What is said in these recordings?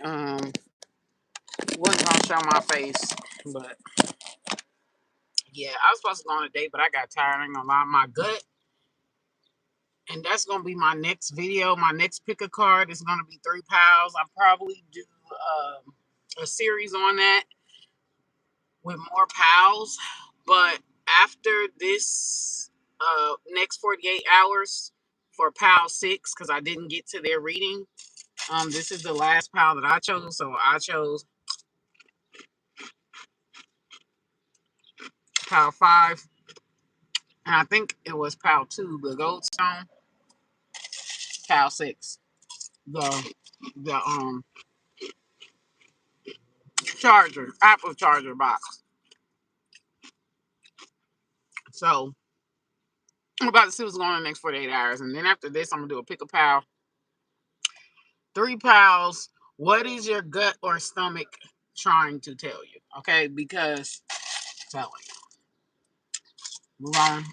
wasn't gonna show my face, but yeah, I was supposed to go on a date, but I got tired. I ain't gonna lie, my gut. And that's gonna be my next video. My next pick a card is gonna be 3 pals. I'll probably do a series on that with more pals. But after this next 48 hours for pal 6, because I didn't get to their reading, this is the last pal that I chose. So I chose pal 5. And I think it was pal 2, the goldstone, pal 6. The Apple charger box. So I'm about to see what's going on in the next 48 hours. And then after this, I'm going to do a pick a pal. 3 pals. What is your gut or stomach trying to tell you? Okay, because telling you. I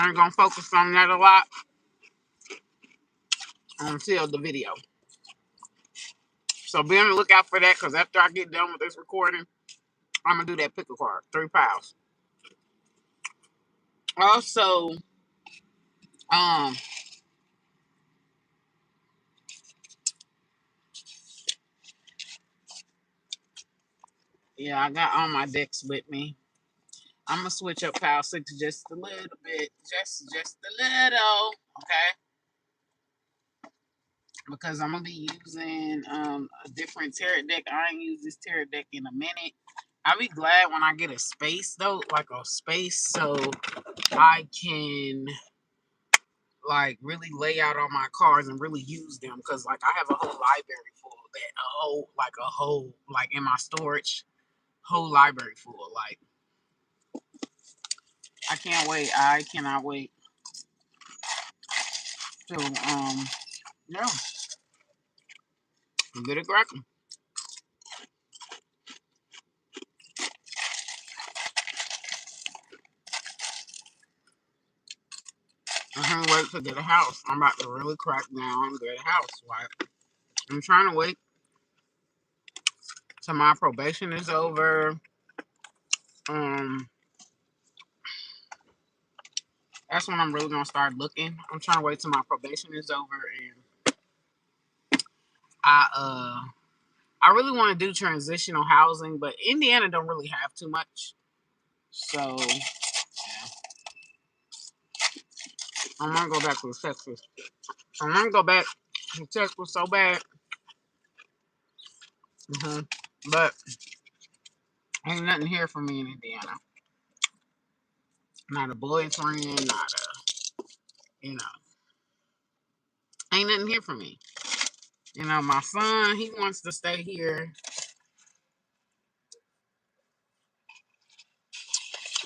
ain't going to focus on that a lot until the video. So be on the lookout for that, because after I get done with this recording, I'm going to do that pick a card. 3 pals. Also, yeah, I got all my decks with me. I'm gonna switch up pal 6 just a little bit, just a little, okay? Because I'm gonna be using a different tarot deck. I ain't used this tarot deck in a minute. I'll be glad when I get a space though, like a space, so I can like really lay out all my cards and really use them. Cause like I have a whole library full of that, a whole like in my storage, whole library full. Like I can't wait. I cannot wait to yeah, get it cracking. I can't wait to get a house. I'm about to really crack down and get a house. Like I'm trying to wait till my probation is over. Um, that's when I'm really gonna start looking. I'm trying to wait till my probation is over, and I really want to do transitional housing, but Indiana don't really have too much. So yeah, I want to go back to Texas. I want to go back to Texas so bad. But ain't nothing here for me in Indiana. Not a boyfriend, not a, you know, ain't nothing here for me. You know, my son, he wants to stay here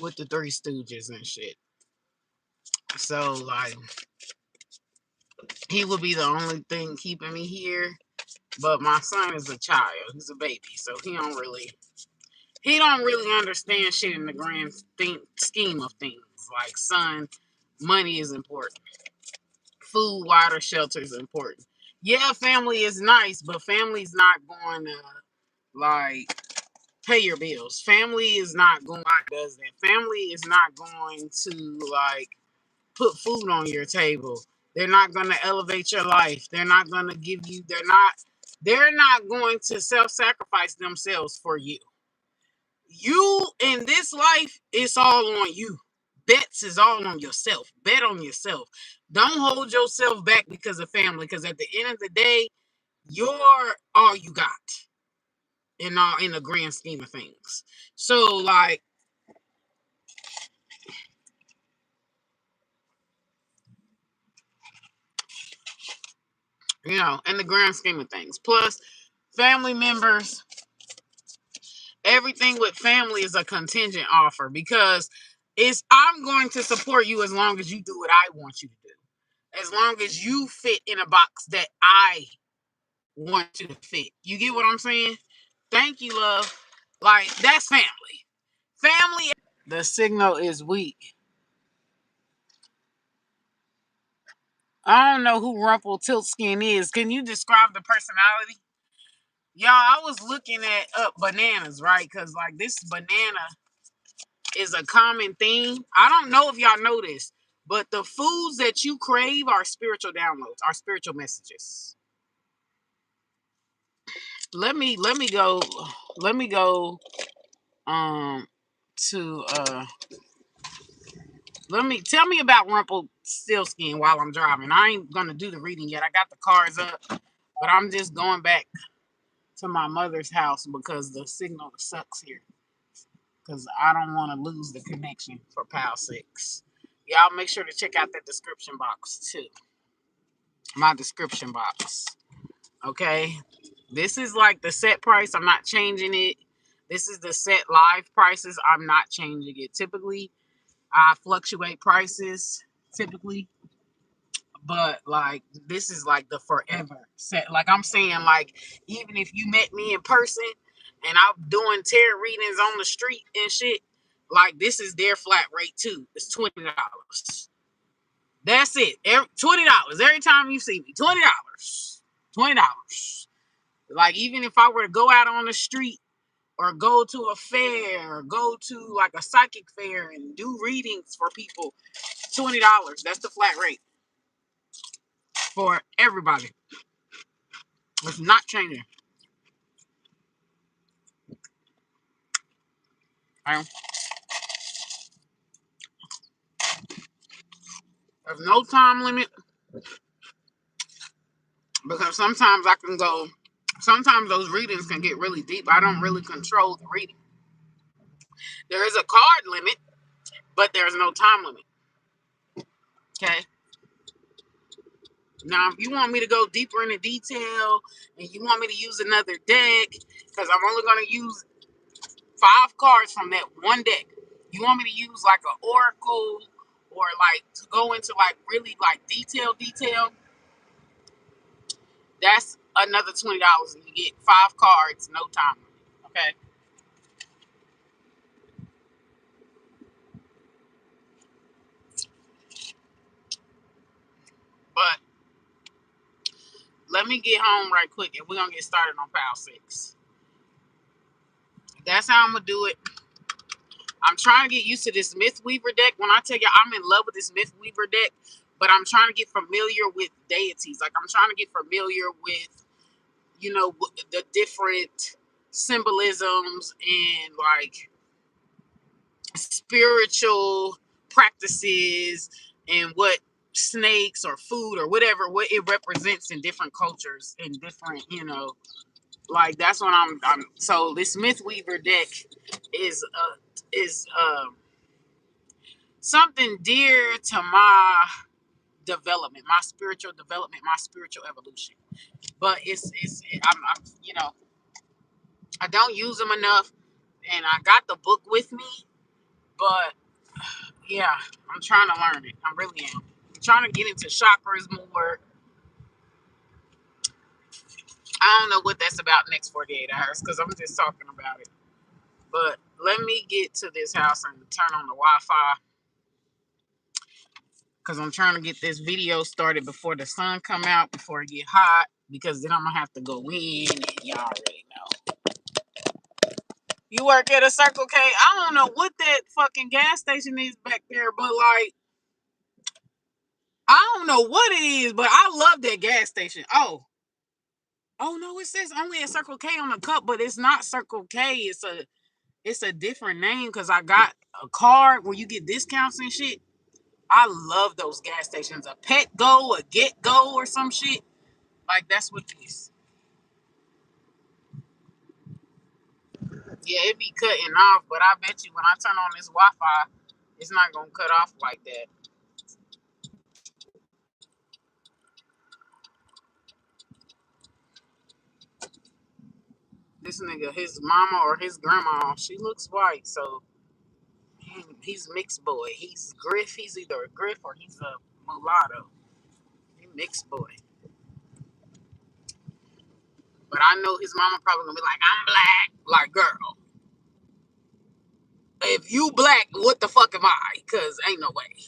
with the Three Stooges and shit. So, like, he will be the only thing keeping me here. But my son is a child. He's a baby. So he don't really understand shit in the grand scheme of things. Like, son, money is important. Food, water, shelter is important. Yeah, family is nice, but family's not going to, like, pay your bills. Family is not going to does that. Family is not going to like put food on your table. They're not going to elevate your life. They're not going to give you they're not going to self-sacrifice themselves for you. You in this life, it's all on you. Bets is all on yourself. Bet on yourself. Don't hold yourself back because of family, because at the end of the day, you're all you got in the grand scheme of things. So like, you know, in the grand scheme of things. Plus, family members, everything with family is a contingent offer, because I'm going to support you as long as you do what I want you to do. As long as you fit in a box that I want you to fit. You get what I'm saying? Thank you, love. Like, that's family. Family. The signal is weak. I don't know who Rumpelstiltskin is. Can you describe the personality? Y'all, I was looking at up bananas, right? Because like this banana is a common theme. I don't know if y'all know this, but the foods that you crave are spiritual downloads, are spiritual messages. Let me go. Let me go. To let me tell me about Rumpelstiltskin while I'm driving. I ain't gonna do the reading yet. I got the cars up, but I'm just going back to my mother's house because the signal sucks here. Because I don't want to lose the connection for PAL 6. Y'all make sure to check out that description box too. My description box. Okay. This is like the set price. I'm not changing it. This is the set live prices. I'm not changing it. Typically, I fluctuate prices typically, but like this is like the forever set. Like I'm saying, like even if you met me in person and I'm doing tarot readings on the street and shit, like this is their flat rate too. It's $20. That's it. $20 every time you see me. $20. $20. Like even if I were to go out on the street or go to a fair or go to like a psychic fair and do readings for people, $20. That's the flat rate for everybody. It's not changing. Okay? There's no time limit because sometimes I can go. Sometimes those readings can get really deep. I don't really control the reading. There is a card limit, but there's no time limit. Okay. Now, if you want me to go deeper into detail and you want me to use another deck, because I'm only going to use 5 cards from that one deck. You want me to use like an oracle or like to go into like really like detail, that's another $20 and you get 5 cards, no time. Okay. But let me get home right quick and we're gonna get started on PAL 6. That's how I'm gonna do it. I'm trying to get used to this Myth Weaver deck. When I tell you I'm in love with this Myth Weaver deck, but I'm trying to get familiar with deities. Like I'm trying to get familiar with, you know, the different symbolisms and like spiritual practices and what snakes or food or whatever, what it represents in different cultures and different, you know, like that's what I'm so this Myth Weaver deck is something dear to my development, my spiritual development, my spiritual evolution. But I'm you know, I don't use them enough, and I got the book with me, but yeah, I'm trying to learn it. I really am. I'm trying to get into chakras more. I don't know what that's about next 48 hours because I'm just talking about it. But let me get to this house and turn on the Wi-Fi because I'm trying to get this video started before the sun come out, before it get hot, because then I'm gonna have to go in and y'all already know. You work at a Circle K? I don't know what that fucking gas station is back there, but like I don't know what it is, but I love that gas station. Oh no, it says only a Circle K on the cup, but it's not Circle K. It's a different name because I got a card where you get discounts and shit. I love those gas stations. A Pet Go, a Get Go, or some shit. Like that's what it is. Yeah, it be cutting off, but I bet you when I turn on this Wi-Fi, it's not gonna cut off like that. This nigga, his mama or his grandma, she looks white, so he's mixed boy. He's Griff. He's either a Griff or he's a mulatto. He mixed boy. But I know his mama probably gonna be like, I'm black. Like, girl, if you black, what the fuck am I? Because ain't no way.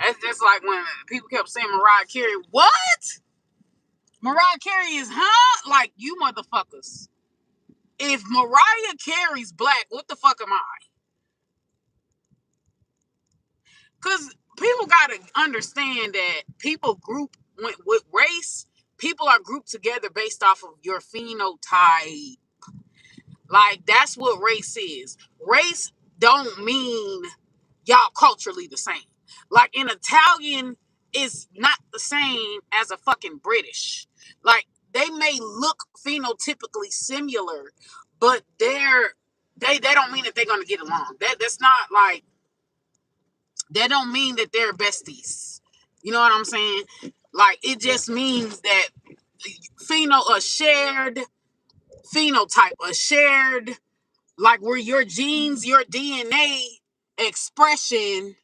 That's just like when people kept saying Mariah Carey. What? Mariah Carey is, huh? Like, you motherfuckers. If Mariah Carey's black, what the fuck am I? Because people got to understand that people group with race, people are grouped together based off of your phenotype. Like, that's what race is. Race don't mean y'all culturally the same. Like, an Italian is not the same as a fucking British. Like, they may look phenotypically similar, but they don't mean that they're gonna get along. That's not like, that don't mean that they're besties. You know what I'm saying? Like, it just means that a shared phenotype, a shared, like, where your genes, your DNA expression,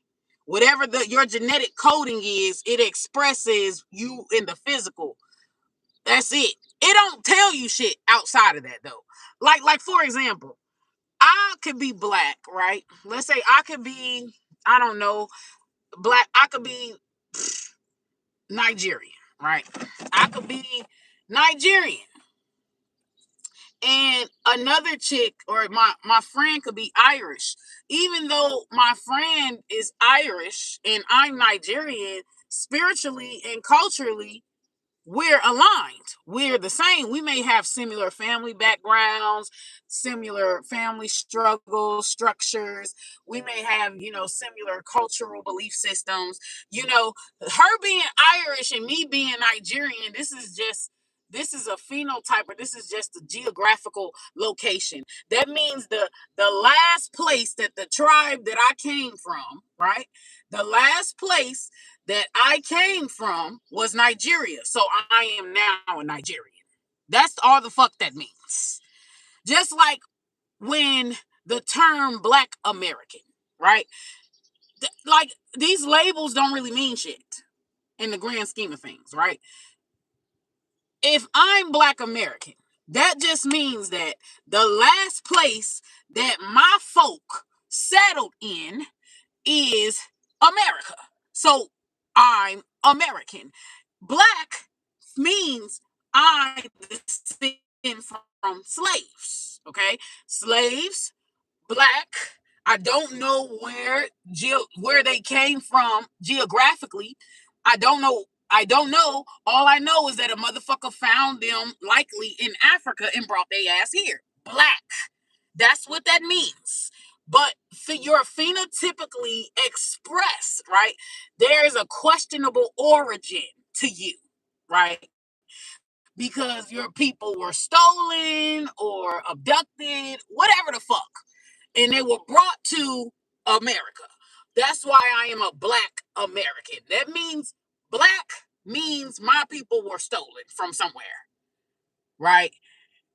whatever your genetic coding is, it expresses you in the physical. That's it. It don't tell you shit outside of that though. Like for example, I could be black, right? Let's say I could be, I don't know, black. I could be Nigerian, right? I could be Nigerian. And another chick or my friend could be Irish. Even though my friend is Irish and I'm Nigerian, spiritually and culturally, we're aligned. We're the same. We may have similar family backgrounds, similar family struggles, structures. We may have, similar cultural belief systems. Her being Irish and me being Nigerian, this is a phenotype, or this is just a geographical location. That means the last place that the tribe that I came from, right? The last place that I came from was Nigeria. So I am now a Nigerian. That's all the fuck that means. Just like when the term Black American, right? Like, these labels don't really mean shit in the grand scheme of things, right? If I'm Black American, that just means that the last place that my folk settled in is America. So I'm American. Black means I descend from slaves. Okay, slaves, black. I don't know where they came from geographically. I don't know. I don't know. All I know is that a motherfucker found them likely in Africa and brought their ass here. Black. That's what that means. But you're phenotypically expressed, right? There is a questionable origin to you, right? Because your people were stolen or abducted, whatever the fuck. And they were brought to America. That's why I am a Black American. That means black means my people were stolen from somewhere, right?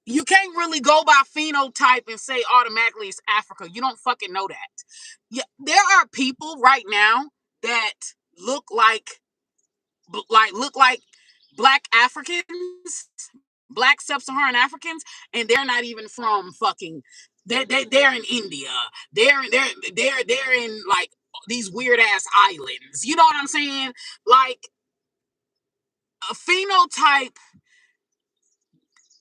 You can't really go by phenotype and say automatically it's Africa. You don't fucking know that. Yeah, there are people right now that look like Black Africans, Black sub-Saharan Africans, and they're not even from fucking. They're in India. They're in like these weird ass islands. You know what I'm saying? Like, a phenotype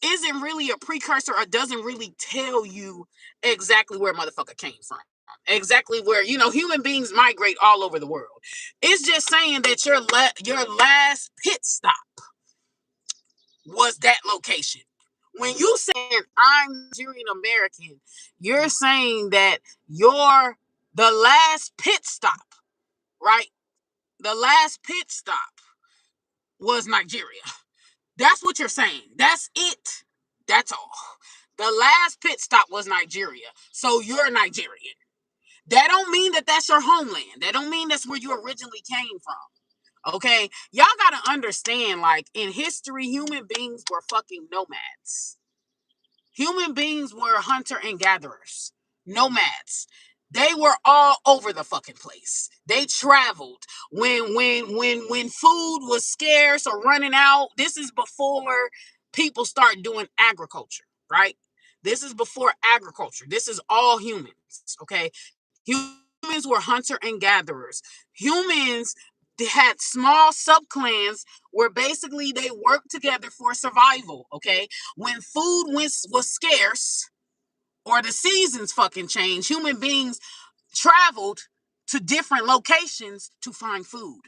isn't really a precursor, or doesn't really tell you exactly where a motherfucker came from. Exactly where, human beings migrate all over the world. It's just saying that your last pit stop was that location. When you saying I'm Nigerian American, you're saying that the last pit stop, right? The last pit stop was Nigeria. That's what you're saying. That's it. That's all. The last pit stop was Nigeria. So you're Nigerian. That don't mean that that's your homeland. That don't mean that's where you originally came from. Okay? Y'all gotta understand, like, in history, human beings were fucking nomads. Human beings were hunter and gatherers, nomads. They were all over the fucking place. They traveled when food was scarce or running out. This is before people start doing agriculture, right? This is before agriculture. This is all humans, okay? Humans were hunter and gatherers. Humans they had small subclans where basically they worked together for survival, okay? When food was scarce or the seasons fucking changed, human beings traveled to different locations to find food.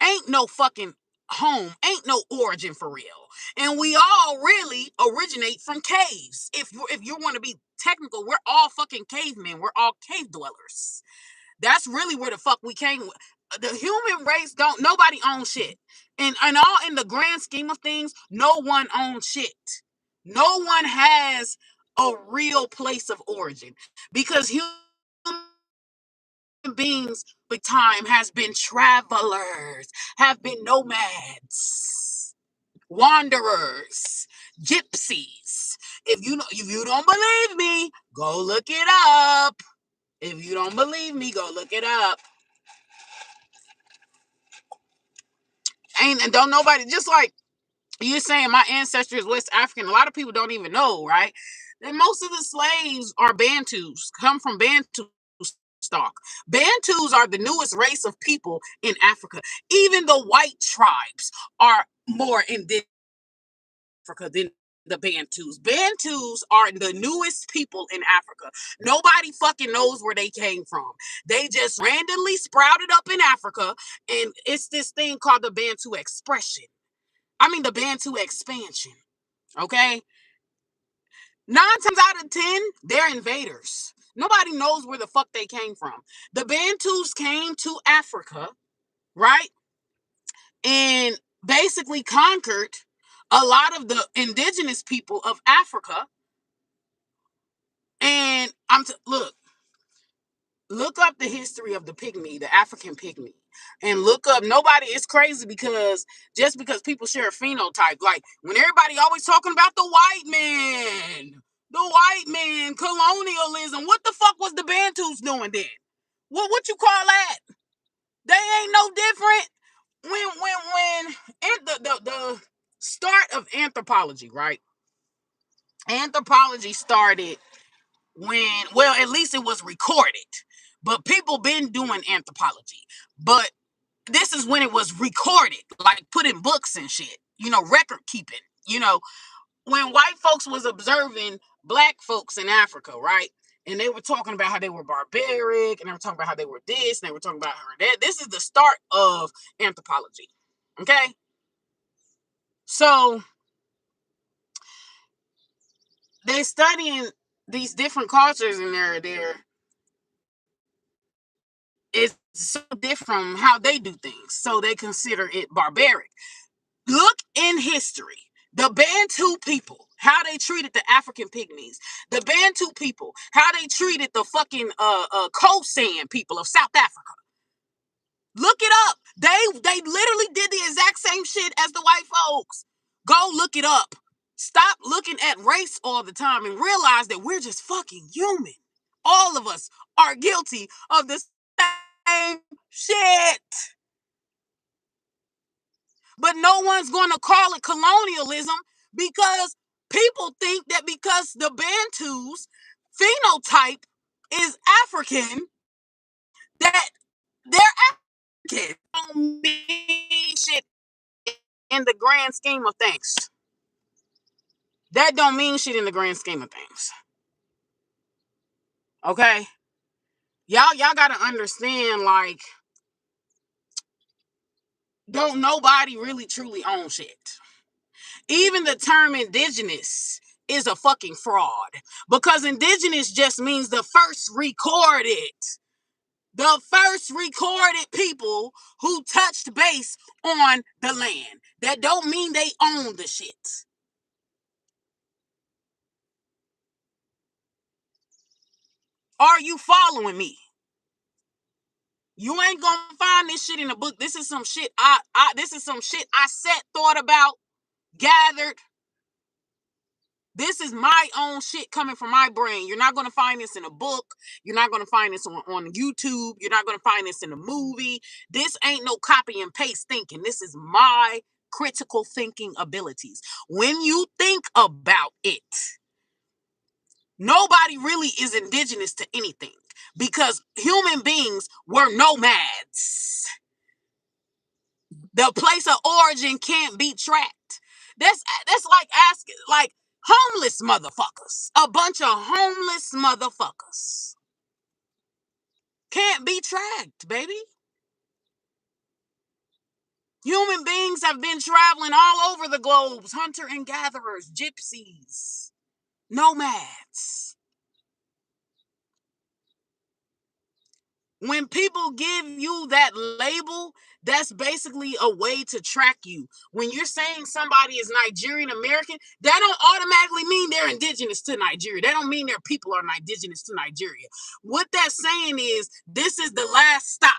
Ain't no fucking home, ain't no origin for real. And we all really originate from caves. If you want to be technical, we're all fucking cavemen. We're all cave dwellers. That's really where the fuck we came. The human race nobody owns shit. And all in the grand scheme of things, no one owns shit. No one has a real place of origin because human beings with time has been travelers, have been nomads, wanderers, gypsies. If you don't believe me, go look it up. If you don't believe me, go look it up. And don't nobody, just like you're saying my ancestry is West African, a lot of people don't even know, right? And most of the slaves are Bantus, come from Bantu stock. Bantus are the newest race of people in Africa. Even the white tribes are more indigenous Africa than the Bantus. Bantus are the newest people in Africa. Nobody fucking knows where they came from. They just randomly sprouted up in Africa, and it's this thing called the Bantu expression. The Bantu expansion. Okay? 9 times out of 10, they're invaders. Nobody knows where the fuck they came from. The Bantus came to Africa, right? And basically conquered a lot of the indigenous people of Africa. And look up the history of the pygmy, the African pygmy, and look up. It's crazy because just because people share a phenotype, like when everybody always talking about the white man, colonialism, what the fuck was the Bantus doing then? What you call that? They ain't no different. When the start of anthropology, right? Anthropology started at least it was recorded, but people been doing anthropology, but this is when it was recorded, like put in books and shit, record keeping, when white folks was observing black folks in Africa, right? And they were talking about how they were barbaric, and they were talking about how they were this, and they were talking about her that. This is the start of anthropology, okay? So they studying these different cultures, and it's so different from how they do things, so they consider it barbaric. Look in history. The Bantu people, how they treated the African pygmies. The Bantu people, how they treated the fucking Khoisan people of South Africa. Look it up. They literally did the exact same shit as the white folks. Go look it up. Stop looking at race all the time and realize that we're just fucking human. All of us are guilty of the same shit. But no one's going to call it colonialism because people think that because the Bantus phenotype is African, that they're African. Don't mean shit in the grand scheme of things. That don't mean shit in the grand scheme of things. Okay? Y'all got to understand, like, don't nobody really truly own shit. Even the term indigenous is a fucking fraud because indigenous just means the first recorded people who touched base on the land. That don't mean they own the shit. Are you following me? You ain't gonna find this shit in a book. This is some shit I sat, thought about, gathered. This is my own shit coming from my brain. You're not going to find this in a book. You're not going to find this on YouTube. You're not going to find this in a movie. This ain't no copy and paste thinking. This is my critical thinking abilities. When you think about it, nobody really is indigenous to anything. because human beings were nomads. The place of origin can't be tracked. That's like asking, like, homeless motherfuckers. A bunch of homeless motherfuckers. Can't be tracked, baby. Human beings have been traveling all over the globe. Hunter and gatherers, gypsies, nomads. When people give you that label, that's basically a way to track you. When you're saying somebody is Nigerian American, that don't automatically mean they're indigenous to Nigeria. That don't mean their people are indigenous to Nigeria. What that's saying is this is the last stop.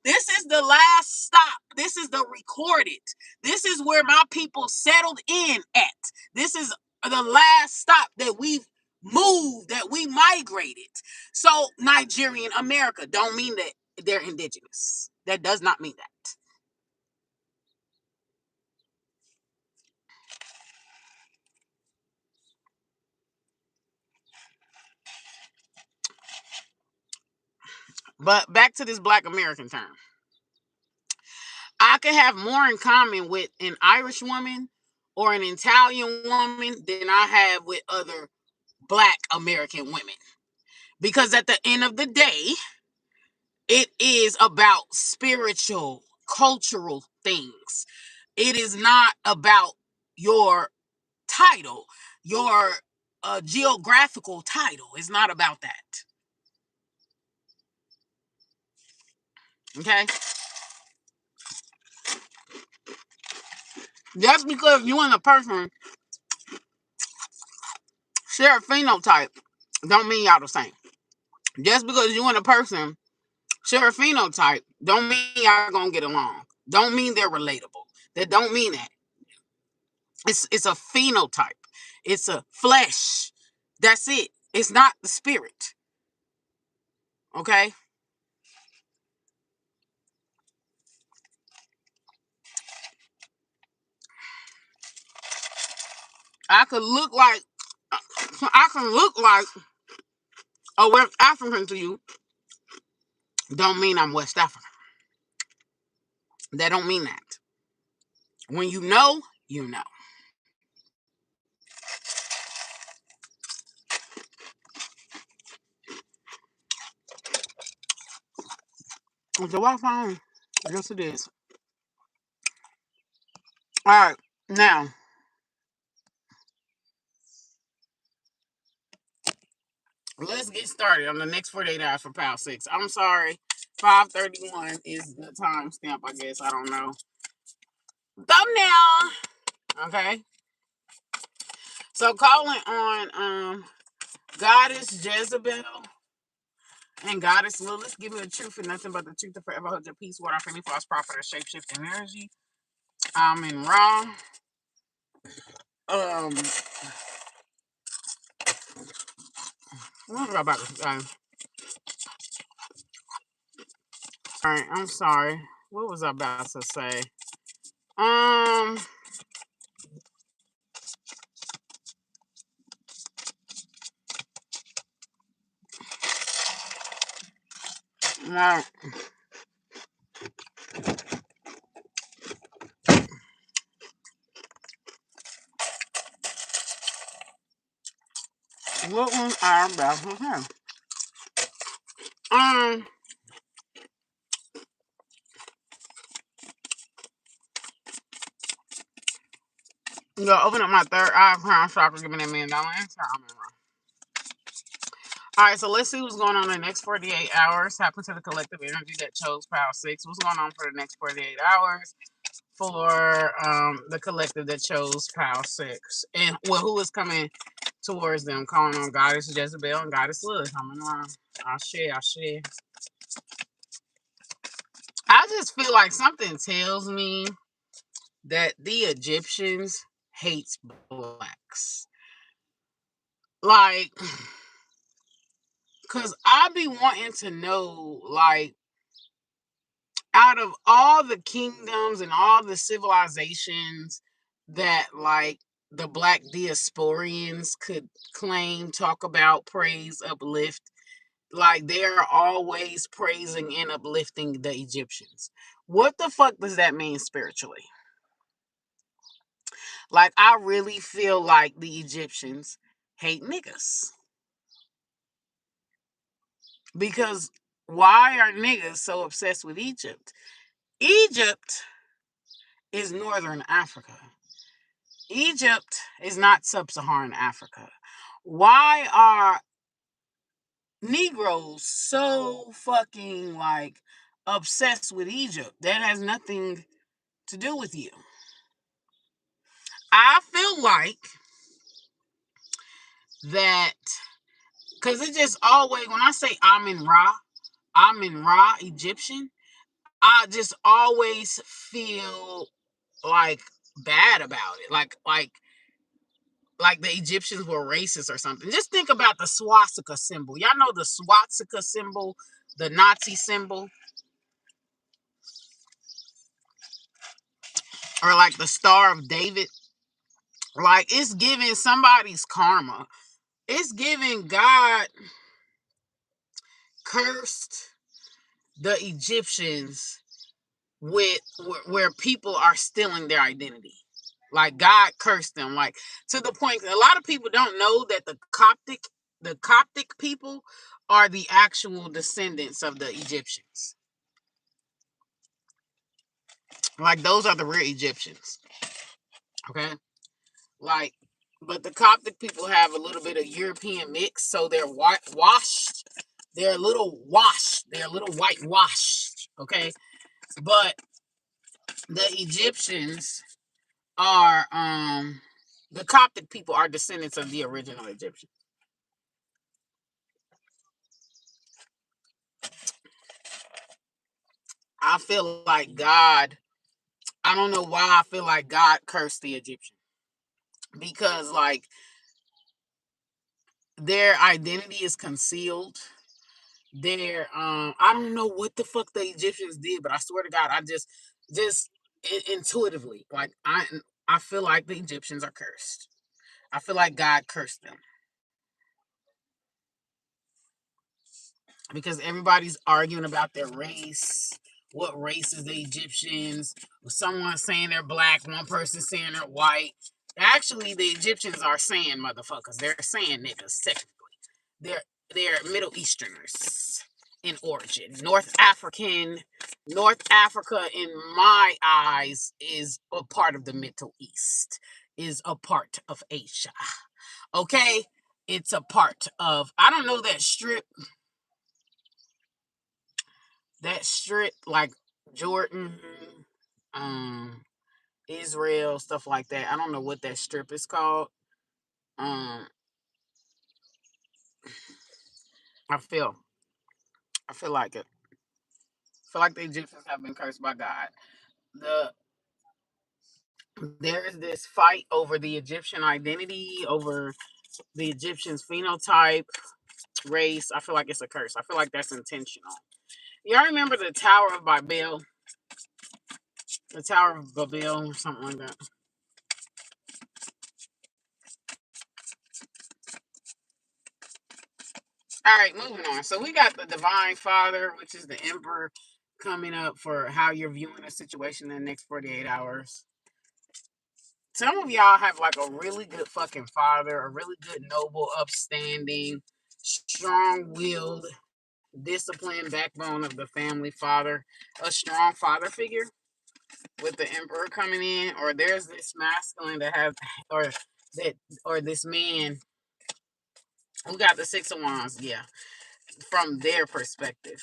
This is the last stop. This is the recorded. This is where my people settled in at. This is the last stop that we've moved, that we migrated. So Nigerian America don't mean that they're indigenous. That does not mean that. But back to this Black American term. I could have more in common with an Irish woman or an Italian woman than I have with other Black American women. Because at the end of the day, it is about spiritual, cultural things. It is not about your title, your geographical title. It's not about that. Okay? Just because you and a person share a phenotype, don't mean y'all the same. Just because you and a person share a phenotype, don't mean y'all gonna get along. Don't mean they're relatable. That don't mean that. It's a phenotype. It's a flesh. That's it. It's not the spirit. Okay? I could look like I can look like a West African to you. Don't mean I'm West African. That don't mean that. When you know, you know. The Wi-Fi on. Yes, it is. All right, now let's get started on the next 48 hours for Pal 6. I'm sorry, 5:31 is the timestamp. I guess I don't know. Thumbnail. Okay. So calling on Goddess Jezebel and Goddess Lilith, give me the truth and nothing but the truth to forever hold your peace. What I any false prophet or shape shifting energy. I'm in Raw. What was I about to say? Alright, I'm sorry. What was I about to say? No. What was I about to say? You gotta open up my third eye crown chakra, give me that $1,000,000 answer. I'm in Raw. Alright, so let's see what's going on in the next 48 hours. Happen to the collective energy that chose Power 6. What's going on for the next 48 hours for the collective that chose Power 6? And well, who is coming towards them? Calling on Goddess Jezebel and Goddess Lilith. Coming around. I share. I just feel like something tells me that the Egyptians hates blacks. Like, cause I be wanting to know, like, out of all the kingdoms and all the civilizations that, like, the black diasporians could claim, talk about, praise, uplift, like they are always praising and uplifting the Egyptians. What the fuck does that mean spiritually? Like, I really feel like the Egyptians hate niggas. Because why are niggas so obsessed with Egypt? Egypt is northern Africa. Egypt is not sub-Saharan Africa. Why are Negroes so fucking like obsessed with Egypt? That has nothing to do with you. I feel like that because it just always, when I say I'm in Ra Egyptian, I just always feel like bad about it. Like the Egyptians were racist or something. Just think about the swastika symbol. Y'all know the swastika symbol, the Nazi symbol, or like the Star of David. Like, it's giving somebody's karma. It's giving God cursed the Egyptians with where people are stealing their identity. Like, God cursed them, like, to the point that a lot of people don't know that the Coptic people are the actual descendants of the Egyptians. Like, those are the real Egyptians. Okay? Like, but the Coptic people have a little bit of European mix, so they're washed. They're a little washed. They're a little whitewashed. Okay? But the Egyptians are the Coptic people are descendants of the original Egyptians. I feel like God, I don't know why I feel like God cursed the Egyptians. Because like their identity is concealed. Their I don't know what the fuck the Egyptians did, but I swear to God, I just intuitively, like I feel like the Egyptians are cursed. I feel like God cursed them. Because everybody's arguing about their race. What race is the Egyptians? Someone saying they're black, one person saying they're white. Actually, the Egyptians are saying motherfuckers. They're saying niggas, technically. They're they're Middle Easterners in origin. North Africa, in my eyes, is a part of the Middle East. Is a part of Asia. Okay? It's a part of, I don't know that strip like Jordan, um, Israel, stuff like that. I don't know what that strip is called. Um, I feel, I feel like it. I feel like the Egyptians have been cursed by God. The There is this fight over the Egyptian identity, over the Egyptians' phenotype, race. I feel like it's a curse. I feel like that's intentional. Y'all remember the Tower of Babel? The Tower of Babel, or something like that. All right, moving on. So we got the Divine Father, which is the Emperor, coming up for how you're viewing a situation in the next 48 hours. Some of y'all have like a really good fucking father, a really good, noble, upstanding, strong willed, disciplined backbone of the family father, a strong father figure with the Emperor coming in, or there's this masculine that has, or that, or this man who got the Six of Wands, yeah, from their perspective.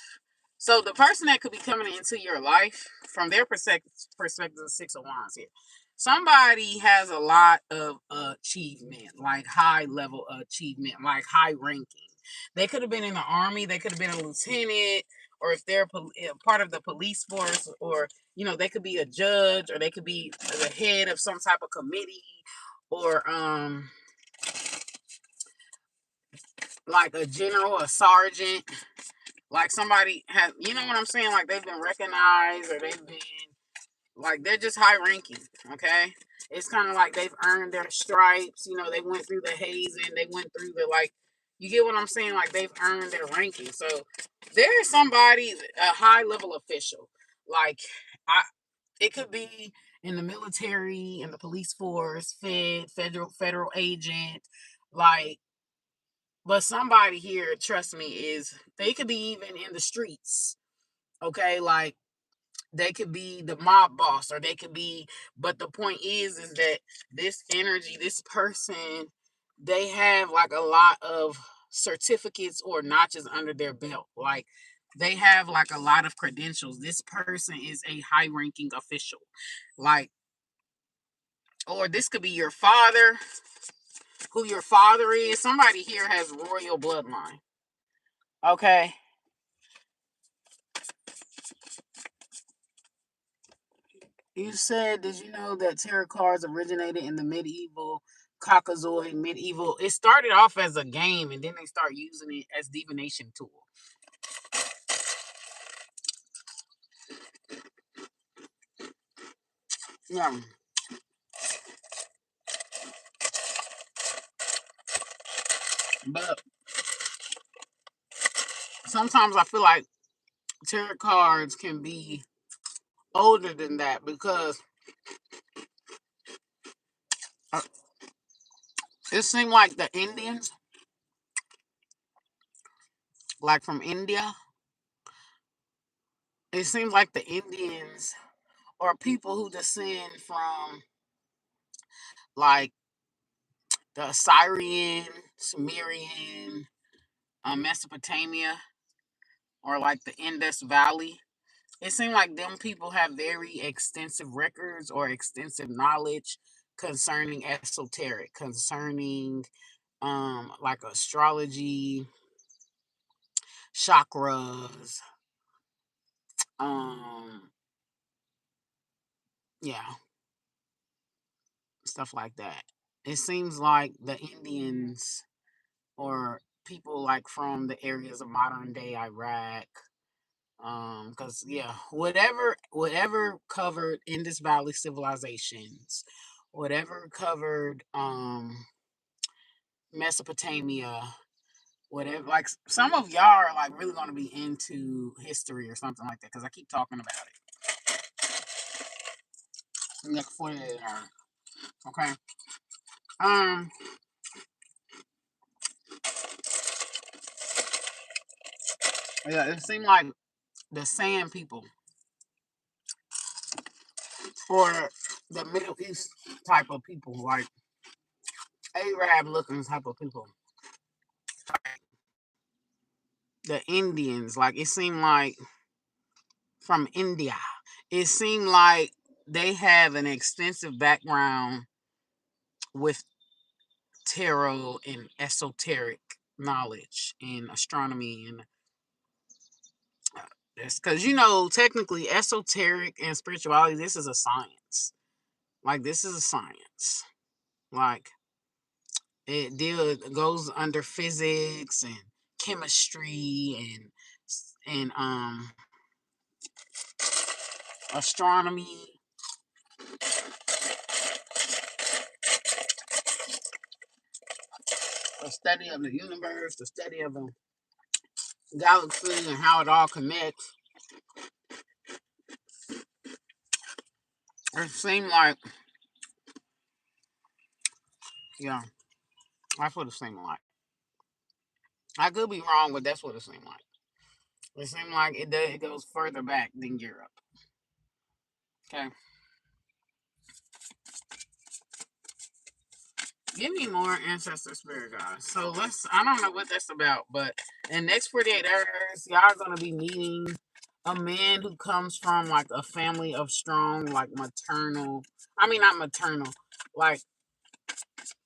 So the person that could be coming into your life from their perspective, the Six of Wands here. Somebody has a lot of achievement, like high level achievement, like high ranking. They could have been in the army, they could have been a lieutenant, or if they're part of the police force, or they could be a judge, or they could be the head of some type of committee, or like a general, a sergeant. Like somebody has, you know what I'm saying? Like they've been recognized, or they've been like, they're just high ranking. Okay, it's kind of like they've earned their stripes. They went through the hazing, they went through the, like, You get what I'm saying? Like they've earned their ranking. So there is somebody, a high level official. Like I, it could be in the military, in the police force, federal agent, like. But somebody here, trust me, is they could be even in the streets. Okay, like they could be the mob boss, or they could be. But the point is that this energy, this person, they have like a lot of certificates or notches under their belt. Like they have like a lot of credentials. This person is a high ranking official. Like, or this could be your father, who your father is. Somebody here has royal bloodline. Okay. You said, did you know that tarot cards originated in the medieval Caucasoid medieval? It started off as a game and then they start using it as divination tool. Yeah. But sometimes I feel like tarot cards can be older than that because uh, it seemed like the Indians, like from India, it seems like the Indians or people who descend from like the Assyrian, Sumerian, Mesopotamia, or like the Indus Valley. It seems like them people have very extensive records or extensive knowledge concerning esoteric, concerning like astrology, chakras, um yeah, stuff like that. It seems like the Indians or people like from the areas of modern day Iraq, because yeah, whatever covered Indus Valley civilizations, whatever covered Mesopotamia, whatever, like some of y'all are like really going to be into history or something like that because I keep talking about it. Like 48 hours. Okay. um yeah, it seemed like the sand people, or the Middle East type of people, like Arab looking type of people, the Indians, like it seemed like from India. It seemed like they have an extensive background with tarot and esoteric knowledge and astronomy and that's because technically esoteric and spirituality, this is a science. Like this is a science. Like goes under physics and chemistry and astronomy, the study of the universe, the study of the galaxy and how it all connects. It seemed like, yeah, that's what it seemed like. I could be wrong, but that's what it seemed like. It seemed like it goes further back than Europe. Okay. Give me more ancestor spirit guys. So I don't know what that's about, but in the next 48 hours, y'all gonna be meeting a man who comes from like a family of strong, like maternal, I mean, not maternal, like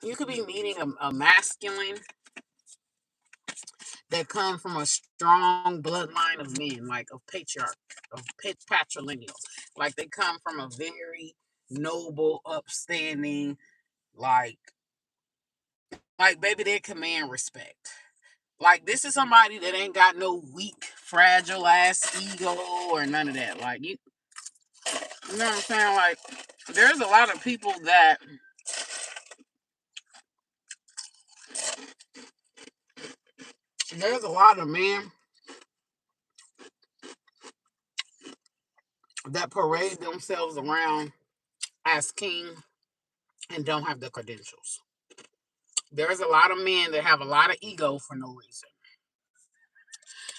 you could be meeting a masculine that come from a strong bloodline of men, like of patriarch, of patrilineal. Like they come from a very noble, upstanding, like baby, they command respect. Like this is somebody that ain't got no weak, fragile ass ego or none of that. Like you know what I'm saying? Like there's a lot of people that There's a lot of men that parade themselves around as king and don't have the credentials. There's a lot of men that have a lot of ego for no reason.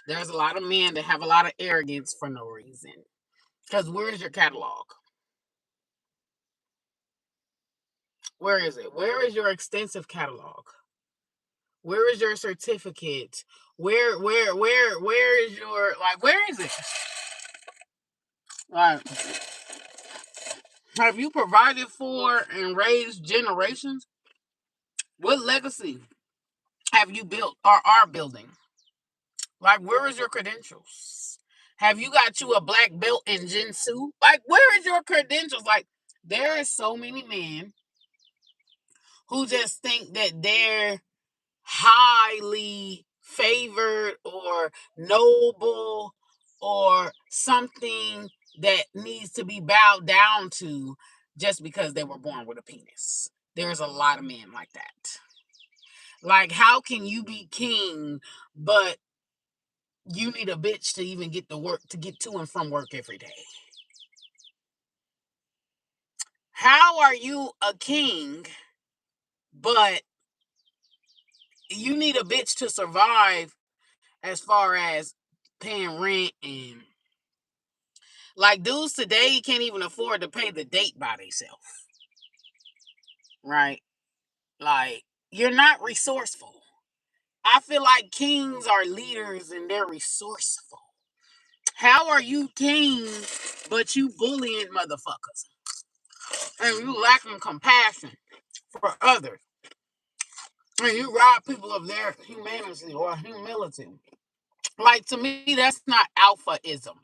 There's a lot of men that have a lot of arrogance for no reason. Because where's your catalog? Where is it? Where is your extensive catalog? Where is your certificate? Where is your, like, where is it? Like, have you provided for and raised generations? What legacy have you built or are building? Like, where is your credentials? Have you got you a black belt in Jinsu? Like, where is your credentials? Like, there are so many men who just think that they're highly favored or noble or something that needs to be bowed down to just because they were born with a penis. There's a lot of men like that. Like, how can you be king, but you need a bitch to even get to work, to get to and from work every day? How are you a king, but you need a bitch to survive as far as paying rent? And like, dudes today can't even afford to pay the date by themselves, right? Like, you're not resourceful. I feel like kings are leaders and they're resourceful. How are you king, but you bullying motherfuckers and you lacking compassion for others and you rob people of their humanity or humility? Like, to me, that's not alphaism.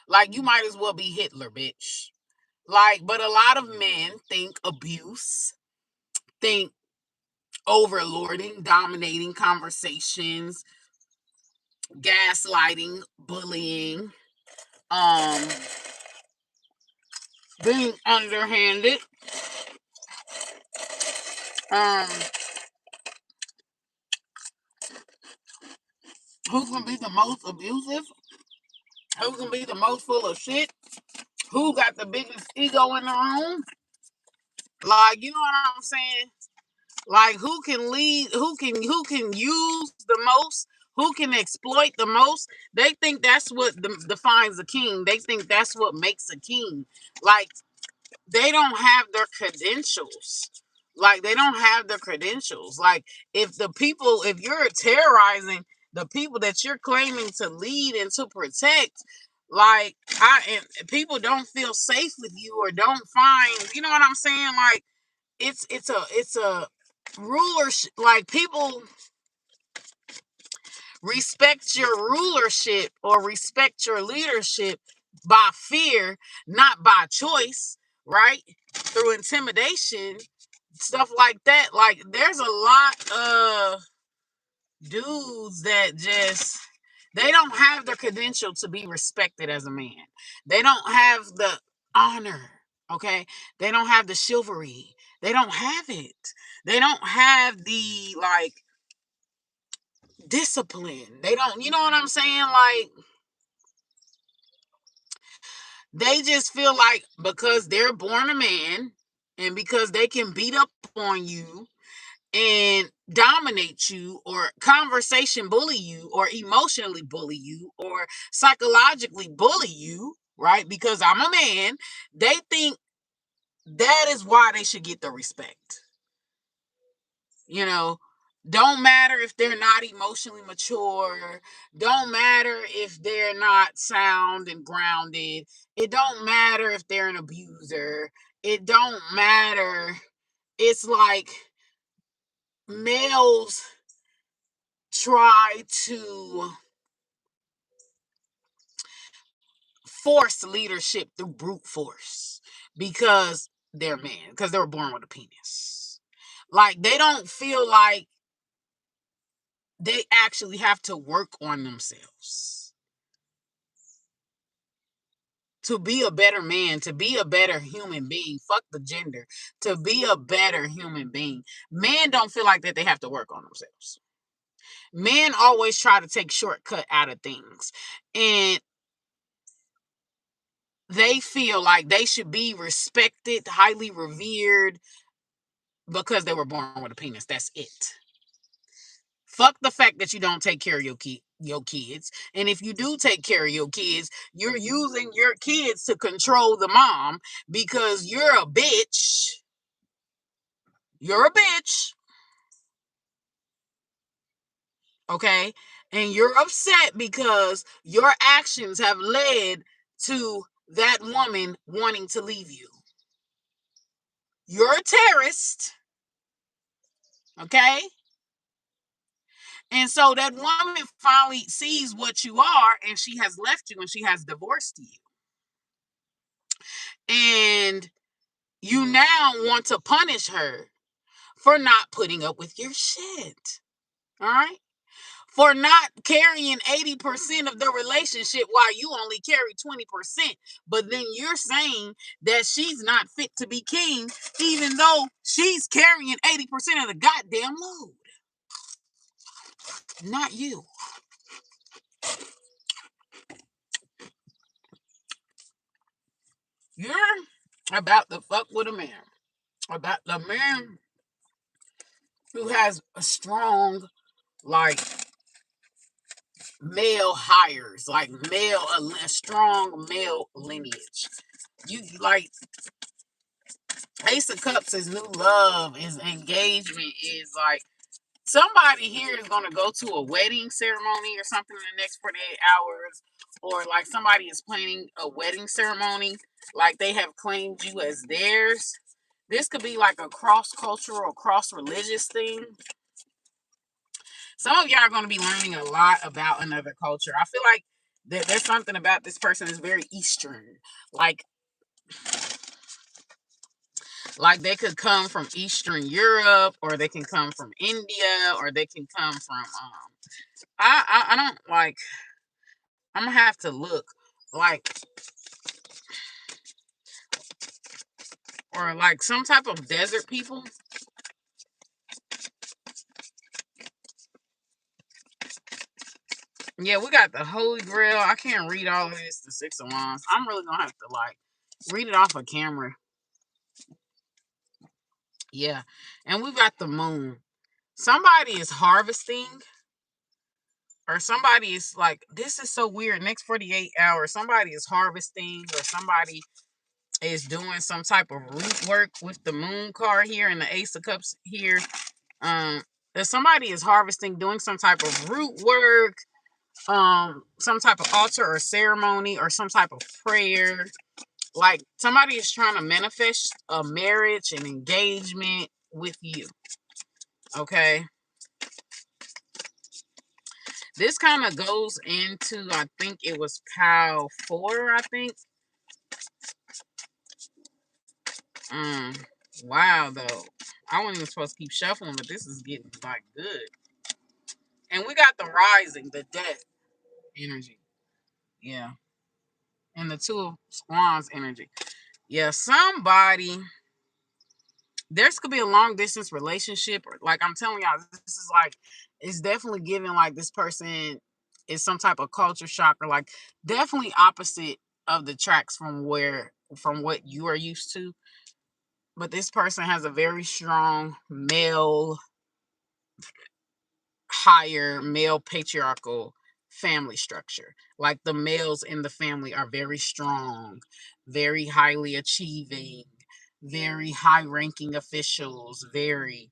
Like, you might as well be Hitler, bitch. Like, but a lot of men think abuse, think overlording, dominating conversations, gaslighting, bullying, um, being underhanded, um, who can be the most abusive, who can be the most full of shit, who got the biggest ego in the room. Like, you know what I'm saying? Like, who can lead, who can use the most, who can exploit the most. They think that's what defines a king. They think that's what makes a king. Like, they don't have their credentials. Like, they don't have their credentials. Like, if you're terrorizing the people that you're claiming to lead and to protect, like, and people don't feel safe with you or don't find, you know what I'm saying? Like, it's a rulership. Like, people respect your rulership or respect your leadership by fear, not by choice, right? Through intimidation, stuff like that. Like, there's a lot of dudes that just, they don't have the credential to be respected as a man. They don't have the honor, okay? They don't have the chivalry. They don't have it. They don't have the, like, discipline. They don't, you know what I'm saying? Like, they just feel like because they're born a man and because they can beat up on you and dominate you or conversation bully you or emotionally bully you or psychologically bully you, right? Because I'm a man, they think that is why they should get the respect. You know, don't matter if they're not emotionally mature, don't matter if they're not sound and grounded, it don't matter if they're an abuser, it don't matter. It's like males try to force leadership through brute force because they're men, because they were born with a penis. Like, they don't feel like they actually have to work on themselves to be a better man, to be a better human being. Fuck the gender. To be a better human being. Men don't feel like that they have to work on themselves. Men always try to take shortcut out of things, and they feel like they should be respected, highly revered, because they were born with a penis. That's it. Fuck the fact that you don't take care of your kids. And if you do take care of your kids, you're using your kids to control the mom because you're a bitch. You're a bitch. Okay? And you're upset because your actions have led to that woman wanting to leave you. You're a terrorist. Okay? And so that woman finally sees what you are, and she has left you and she has divorced you. And you now want to punish her for not putting up with your shit. All right? For not carrying 80% of the relationship while you only carry 20%. But then you're saying that she's not fit to be king, even though she's carrying 80% of the goddamn load. Not you. You're about to fuck with a man. About the man who has a strong, like, male hires, like a strong male lineage. You like Ace of Cups is new love, is engagement, is like somebody here is gonna go to a wedding ceremony or something in the next 48 hours, or like somebody is planning a wedding ceremony, like they have claimed you as theirs. This could be like a cross-cultural, cross-religious thing. Some of y'all are going to be learning a lot about another culture. I feel like there's something about this person that's very Eastern. Like they could come from Eastern Europe, or they can come from India, or they can come from I don't like, I'm gonna have to look, like, or like some type of desert people. Yeah, we got the Holy Grail. I can't read all of this, the Six of Wands. I'm really gonna have to like read it off of camera. Yeah. And we got the Moon. Somebody is harvesting, or somebody is like, this is so weird. Next 48 hours, somebody is harvesting, or somebody is doing some type of root work with the Moon card here and the Ace of Cups here. If somebody is harvesting, doing some type of root work, some type of altar or ceremony, or some type of prayer. Like somebody is trying to manifest a marriage and engagement with you. Okay. This kind of goes into, I think it was pile 4, I think. Wow, though. I wasn't even supposed to keep shuffling, but this is getting like good. And we got the rising, the death energy. Yeah. And the two of wands energy. Yeah, somebody, this could be a long distance relationship. Or like I'm telling y'all, this is like, it's definitely giving like this person is some type of culture shock, or like definitely opposite of the tracks from what you are used to. But this person has a very strong male, higher male patriarchal family structure. Like the males in the family are very strong, very highly achieving, very high ranking officials, very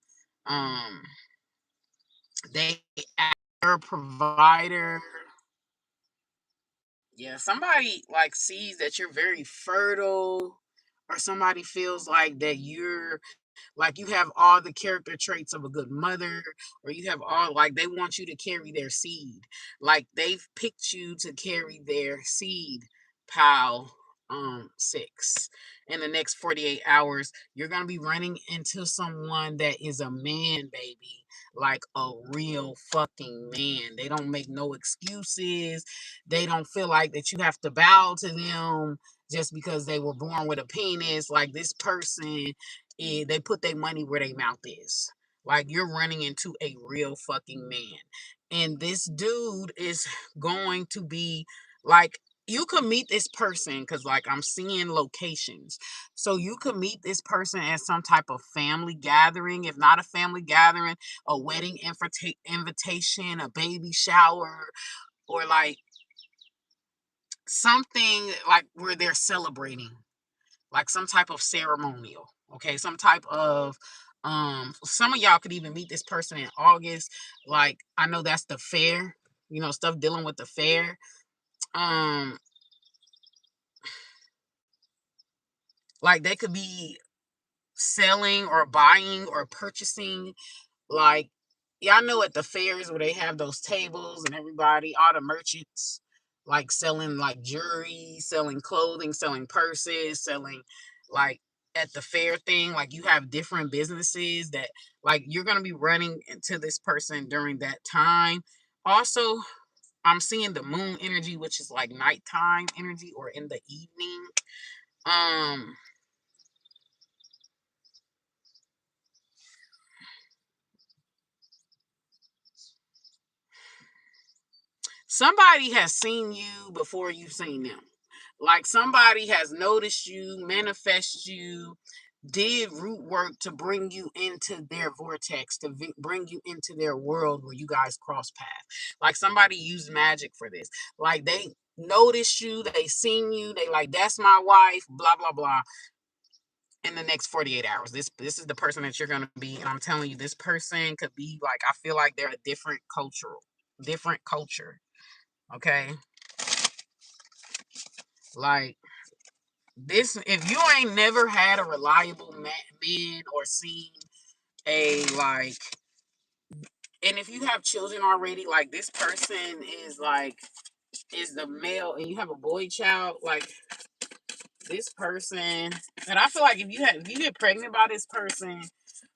they are provider. Yeah, somebody like sees that you're very fertile, or somebody feels like that you're like you have all the character traits of a good mother, or you have all, like, they want you to carry their seed. Like they've picked you to carry their seed. Pile 6. In the next 48 hours, you're gonna be running into someone that is a man, baby. Like a real fucking man. They don't make no excuses. They don't feel like that you have to bow to them just because they were born with a penis. Like this person, they put their money where their mouth is. Like, you're running into a real fucking man. And this dude is going to be like, you could meet this person because, like, I'm seeing locations. So you could meet this person at some type of family gathering. If not a family gathering, a wedding invitation, a baby shower, or like something like where they're celebrating, like some type of ceremonial. Okay, some type of some of y'all could even meet this person in August. Like, I know that's the fair, stuff dealing with the fair. Like, they could be selling or buying or purchasing, like, y'all know at the fairs where they have those tables and everybody, all the merchants, like selling like jewelry, selling clothing, selling purses, selling, like, at the fair thing, like, you have different businesses that, like, you're going to be running into this person during that time. Also, I'm seeing the moon energy, which is like nighttime energy or in the evening. Um, Somebody has seen you before you've seen them. Like, somebody has noticed you, manifest you, did root work to bring you into their vortex, to bring you into their world where you guys cross paths. Like, somebody used magic for this. Like, they noticed you, they seen you, they like, that's my wife, blah, blah, blah. In the next 48 hours, this is the person that you're going to be. And I'm telling you, this person could be like, I feel like they're a different culture. Okay, like, this, if you ain't never had a reliable man or seen a, like, and if you have children already, like, this person is like, is the male, and you have a boy child, like, this person. And I feel like if you get pregnant by this person,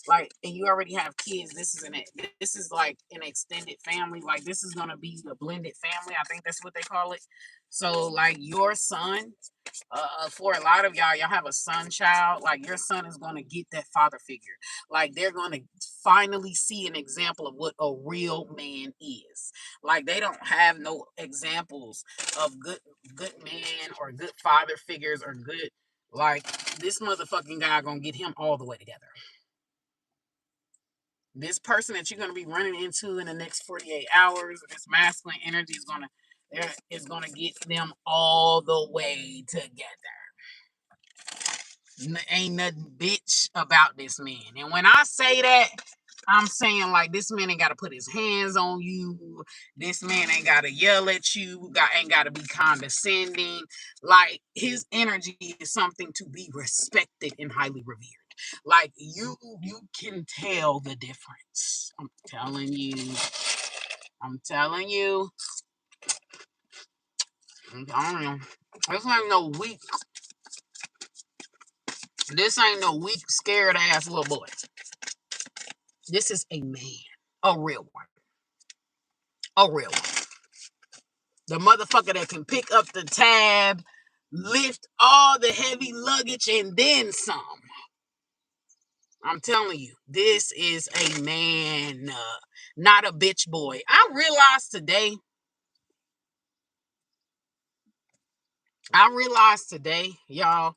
like, and you already have kids, this is like an extended family. Like, this is gonna be the blended family. I think that's what they call it. So, like, your son, for a lot of y'all have a son child. Like, your son is gonna get that father figure. Like, they're gonna finally see an example of what a real man is. Like, they don't have no examples of good man or good father figures or good, like, this motherfucking guy gonna get him all the way together. This person that you're going to be running into in the next 48 hours, this masculine energy is going to get them all the way together. Ain't nothing bitch about this man. And when I say that, I'm saying, like, this man ain't got to put his hands on you. This man ain't got to yell at you. Ain't got to be condescending. Like, his energy is something to be respected and highly revered. Like, you can tell the difference. I'm telling you. I'm telling you. I don't know. This ain't no weak. This ain't no weak, scared ass little boy. This is a man. A real one. A real one. The motherfucker that can pick up the tab, lift all the heavy luggage, and then some. I'm telling you, this is a man, not a bitch boy. I realized today, y'all,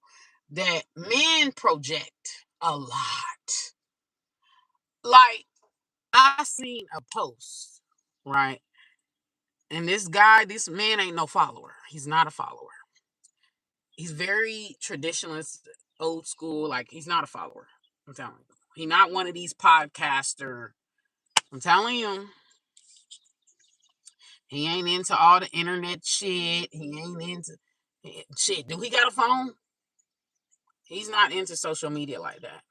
that men project a lot. Like, I seen a post, right? And this man ain't no follower. He's not a follower. He's very traditionalist, old school. Like, he's not a follower. I'm telling you. He's not one of these podcaster. I'm telling you. He ain't into all the internet shit. He ain't into shit. Do he got a phone? He's not into social media like that.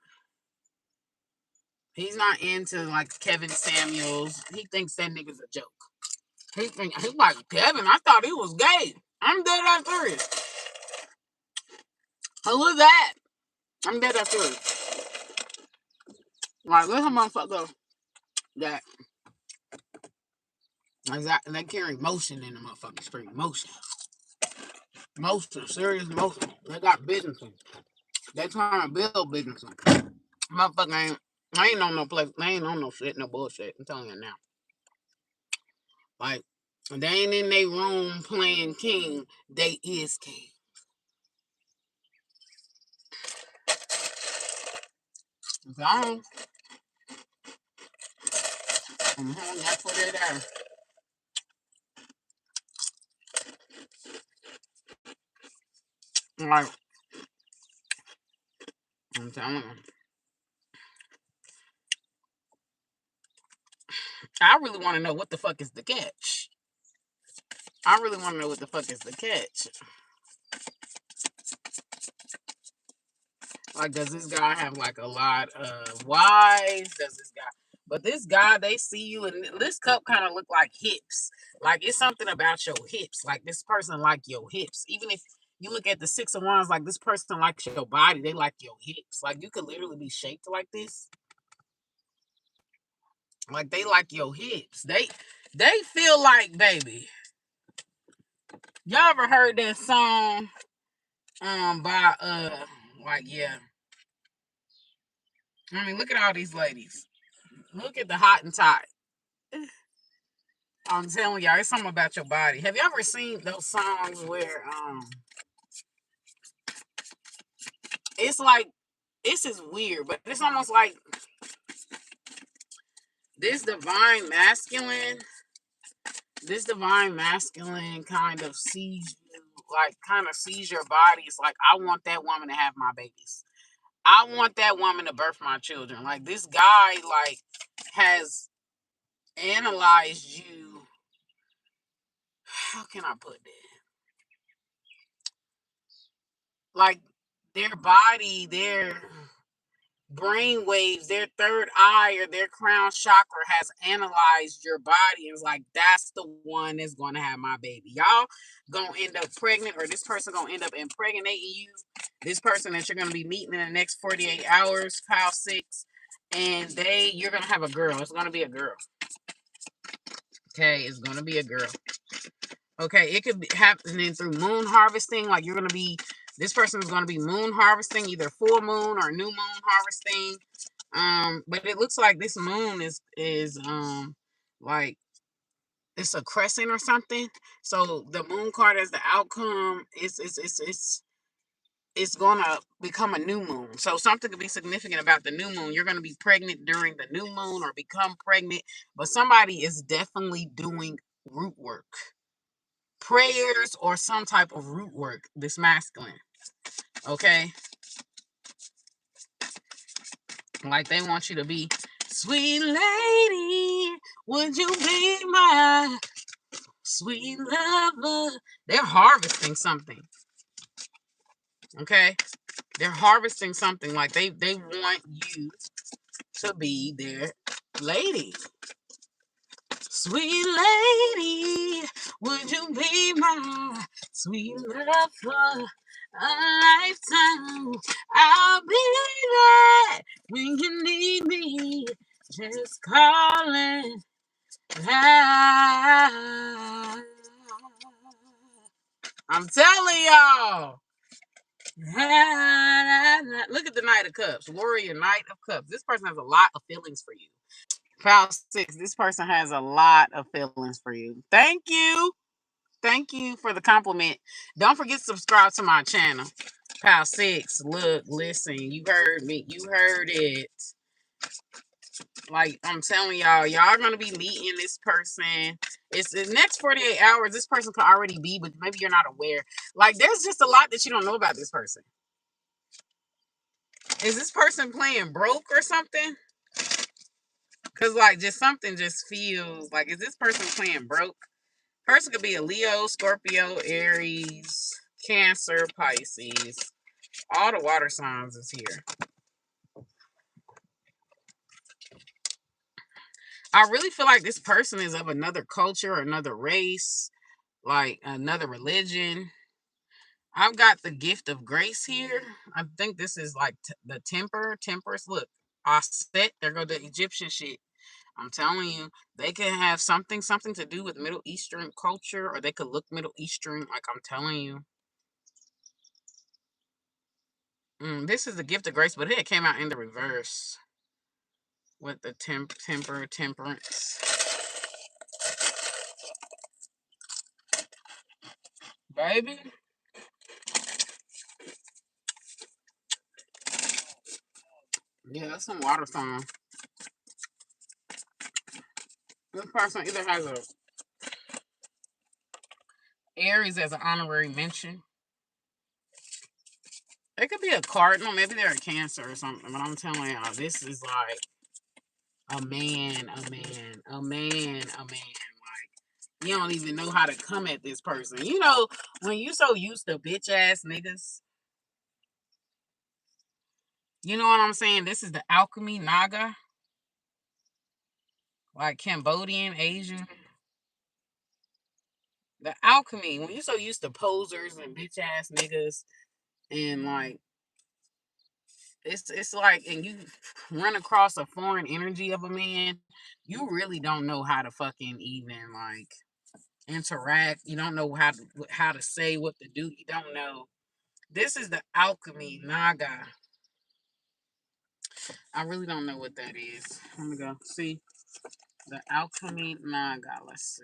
He's not into, like, Kevin Samuels. He thinks that nigga's a joke. He's like, Kevin, I thought he was gay. I'm dead ass serious. Who is that? I'm dead ass serious. Like, there's a motherfucker that they carry motion in the motherfucking street. Motion. Motion. Serious motion. They got businesses. They trying to build businesses. Motherfucker ain't. I ain't on no place. I ain't on no shit, no bullshit. I'm telling you now. Like, they ain't in their room playing king. They is king. Gone. That's what it is. Like, I'm telling you. I really want to know what the fuck is the catch. I really want to know what the fuck is the catch. Like, does this guy have like a lot of wives? Does this guy? But this guy, they see you, and this cup kind of look like hips. Like, it's something about your hips. Like, this person like your hips. Even if you look at the Six of Wands, like this person likes your body. They like your hips. Like, you could literally be shaped like this. Like, they like your hips. They feel like, baby. Y'all ever heard that song by like, yeah. I mean, look at all these ladies. Look at the hot and tight. I'm telling y'all, it's something about your body. Have you ever seen those songs where it's like, this is weird, but it's almost like this divine masculine, kind of sees you, like kind of sees your body. It's like, I want that woman to have my babies. I want that woman to birth my children. Like, this guy, like, has analyzed you. How can I put it? Like, their body, their brain waves, their third eye or their crown chakra has analyzed your body and is like, that's the one that's going to have my baby. Y'all gonna end up pregnant, or this person gonna end up impregnating you. This person that you're gonna be meeting in the next 48 hours, pile 6, and you're gonna have a girl. It's gonna be a girl. Okay, it's gonna be a girl. Okay, it could be happening through moon harvesting. Like, this person is gonna be moon harvesting, either full moon or new moon harvesting. But it looks like this moon is like, it's a crescent or something. So the moon card as the outcome it's gonna become a new moon. So something could be significant about the new moon. You're gonna be pregnant during the new moon or become pregnant, but somebody is definitely doing root work, prayers, or some type of root work. This masculine, okay? Like, they want you to be, sweet lady, would you be my sweet lover? They're harvesting something. Okay? They're harvesting something. Like, they want you to be their lady. Sweet lady, would you be my sweet love for a lifetime? I'll be there when you need me. Just calling. I'm telling y'all. Look at the Knight of Cups. Warrior, Knight of Cups. This person has a lot of feelings for you. Pile 6. This person has a lot of feelings for you. Thank you. Thank you for the compliment. Don't forget to subscribe to my channel. Pile 6. Look, listen. You heard me. You heard it. Like, I'm telling y'all gonna be meeting this person. It's the next 48 hours. This person could already be, but maybe you're not aware. Like, there's just a lot that you don't know about this person. Is this person playing broke or something? Because, like, just something just feels like, is this person playing broke? Person could be a Leo, Scorpio, Aries, Cancer, Pisces. All the water signs is here. I really feel like this person is of another culture, another race, like another religion. I've got the gift of grace here. I think this is like the temperance. Look, I set. There go the Egyptian shit. I'm telling you, they can have something to do with Middle Eastern culture, or they could look Middle Eastern. Like, I'm telling you. This is the gift of grace, but it came out in the reverse. with the temperance. Baby. Yeah, that's some water sign. This person either has a Aries as an honorary mention. It could be a cardinal, maybe they're a Cancer or something, but I'm telling y'all, this is like a man, a man, a man, a man. Like, you don't even know how to come at this person. You know, when you so used to bitch ass niggas, you know what I'm saying? This is the alchemy naga, like Cambodian, Asian. The alchemy, when you so used to posers and bitch ass niggas, and like it's like, and you run across a foreign energy of a man, you really don't know how to fucking even like interact. You don't know how to say what to do. You don't know. This is the alchemy naga. I really don't know what that is. Let me go see the alchemy naga. Let's see.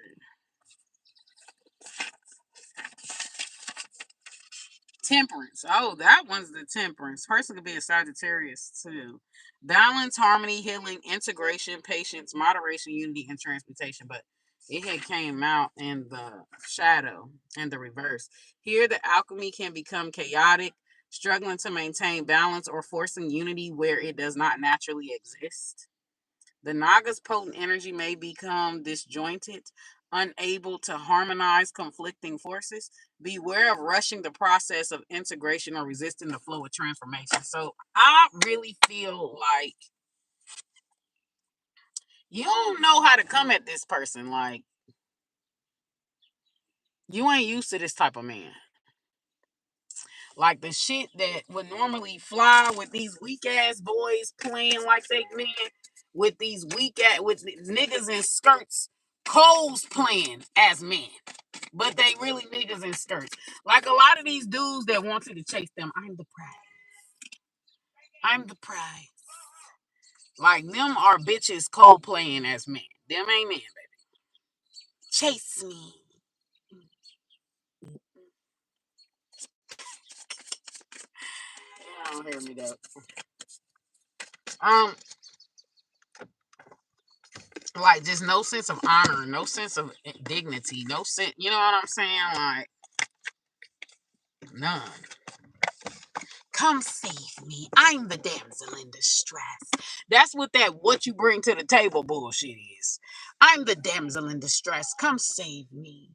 Temperance. Oh, that one's the temperance. Person could be a Sagittarius too. Balance, harmony, healing, integration, patience, moderation, unity, and transmutation. But it had came out in the shadow and the reverse. Here, the alchemy can become chaotic, struggling to maintain balance or forcing unity where it does not naturally exist. The Naga's potent energy may become disjointed, unable to harmonize conflicting forces. Beware of rushing the process of integration or resisting the flow of transformation. So I really feel like you don't know how to come at this person. Like, you ain't used to this type of man. Like the shit that would normally fly with these weak ass boys playing like they men, with these weak ass with niggas in skirts, cosplaying as men, but they really niggas in skirts. Like a lot of these dudes that want you to chase them. I'm the prize. I'm the prize. Like them are bitches cosplaying as men. Them ain't men, baby. Chase me. You don't hear me though. Um, like just no sense of honor, no sense of dignity, no sense. You know what I'm saying? Like none. Come save me. I'm the damsel in distress. That's what you bring to the table bullshit is. I'm the damsel in distress. Come save me.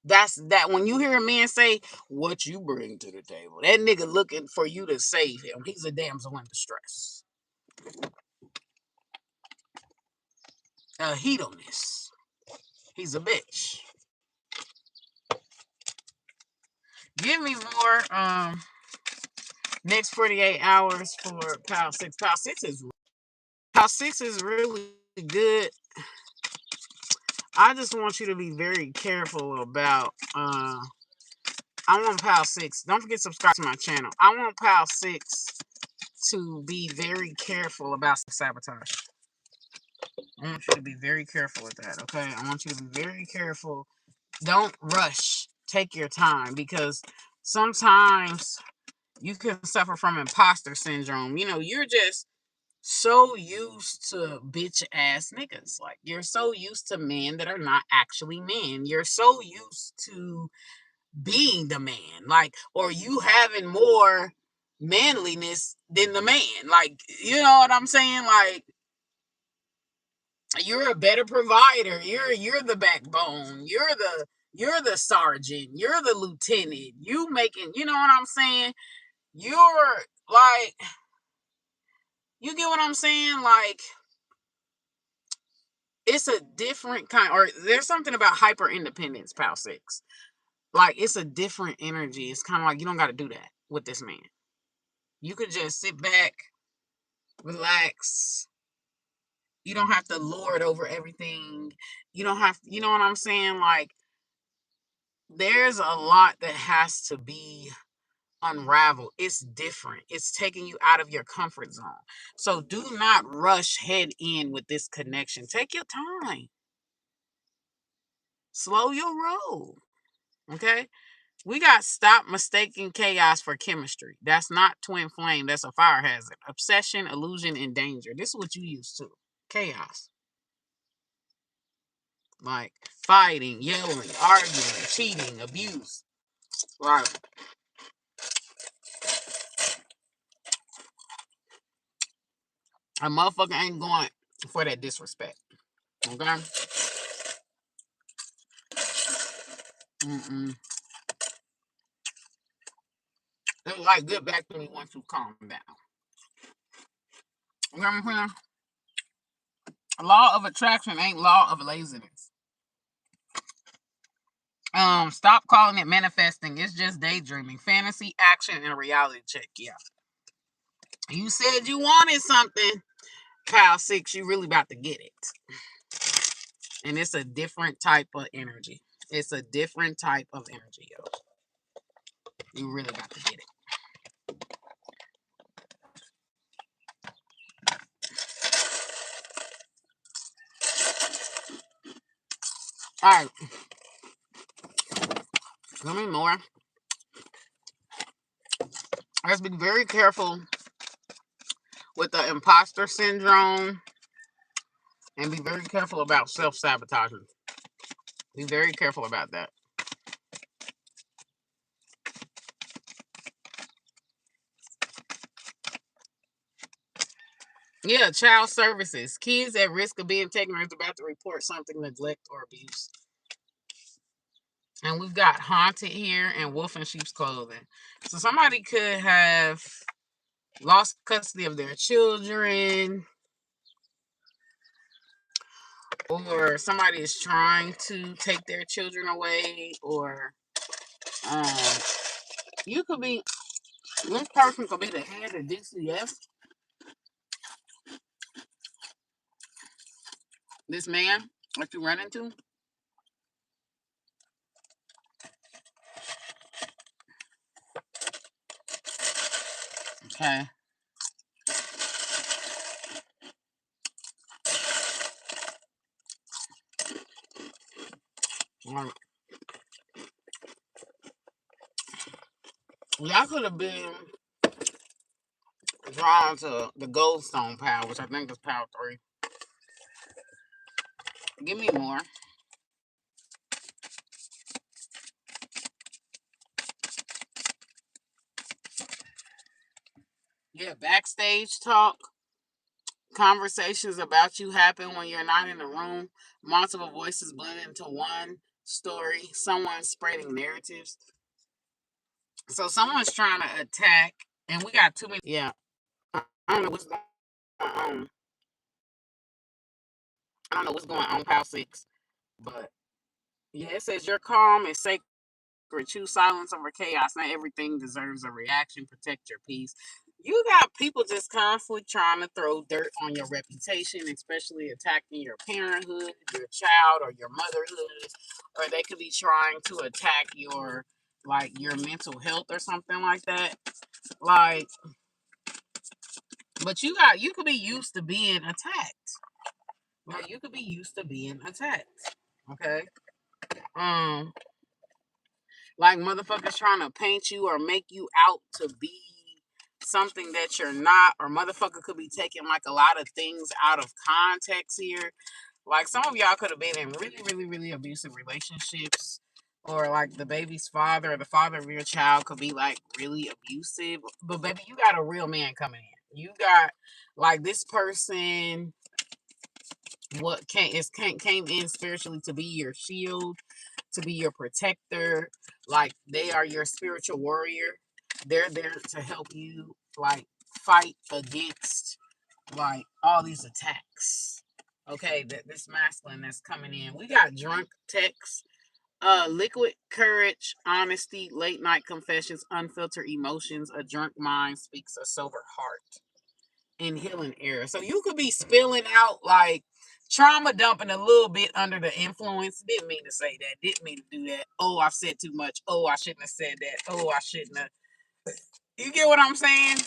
That's that when you hear a man say what you bring to the table, that nigga looking for you to save him. He's a damsel in distress. A hedonist. He's a bitch. Give me more next 48 hours for Pal 6. Pal 6 is really good. I just want you to be very careful about I want Pal 6. Don't forget to subscribe to my channel. I want Pal 6 to be very careful about sabotage. I want you to be very careful with that, okay? I want you to be very careful. Don't rush. Take your time, because sometimes you can suffer from imposter syndrome. You know, you're just so used to bitch ass niggas. Like, you're so used to men that are not actually men. You're so used to being the man, like, or you having more manliness than the man. Like, you know what I'm saying? Like, you're a better provider. You're the backbone. You're the sergeant. You're the lieutenant. You making, you know what I'm saying? You're like, you get what I'm saying? Like, it's a different kind, or there's something about hyper independence, Pal 6. Like, it's a different energy. It's kind of like you don't got to do that with this man. You could just sit back, relax. You don't have to lord over everything. You don't have, you know what I'm saying? Like, there's a lot that has to be unravel. It's different. It's taking you out of your comfort zone. So do not rush head in with this connection. Take your time. Slow your roll. Okay? We got stop mistaking chaos for chemistry. That's not twin flame. That's a fire hazard. Obsession, illusion, and danger. This is what you used to. Chaos. Like fighting, yelling, arguing, cheating, abuse. Right. A motherfucker ain't going for that disrespect. Okay? Mm-mm. It's like get back to me once you calm down. You know what I'm saying? Law of attraction ain't law of laziness. Stop calling it manifesting. It's just daydreaming. Fantasy, action, and a reality check. Yeah. You said you wanted something, pal 6. You really about to get it. And it's a different type of energy. It's a different type of energy, yo. You really about to get it. All right. Give me more. Let's be very careful with the imposter syndrome and be very careful about self-sabotaging. Be very careful about that. Yeah, child services. Kids at risk of being taken or is about to report something, neglect, or abuse. And we've got haunted here and wolf in sheep's clothing. So somebody could have lost custody of their children, or somebody is trying to take their children away, or um, you could be, this person could be the head of DCF. This man that you run into. Okay. Well, y'all could have been drawn to the Goldstone power, which I think is power 3. Give me more. Yeah, backstage talk. Conversations about you happen when you're not in the room. Multiple voices blend into one story. Someone spreading narratives. So someone's trying to attack, and we got too many. Yeah, I don't know what's going on. I don't know what's going on, Pal 6. But yeah, it says you're calm and sacred. Choose silence over chaos. Not everything deserves a reaction. Protect your peace. You got people just constantly trying to throw dirt on your reputation, especially attacking your parenthood, your child, or your motherhood, or they could be trying to attack your your mental health or something like that. Like, but you could be used to being attacked. Like you could be used to being attacked. Okay. Um, like motherfuckers trying to paint you or make you out to be something that you're not, or motherfucker could be taking like a lot of things out of context here. Like some of y'all could have been in really, really, really abusive relationships, or like the baby's father or the father of your child could be like really abusive. But baby, you got a real man coming in. You got like this person came in spiritually to be your shield, to be your protector. Like they are your spiritual warrior. They're there to help you like fight against like all these attacks. Okay, this masculine that's coming in. We got drunk texts, liquid courage, honesty, late night confessions, unfiltered emotions. A drunk mind speaks a sober heart. In healing era. So you could be spilling out like trauma dumping a little bit under the influence. Didn't mean to say that. Didn't mean to do that. Oh, I've said too much. Oh, I shouldn't have said that. Oh, I shouldn't have. You get what I'm saying?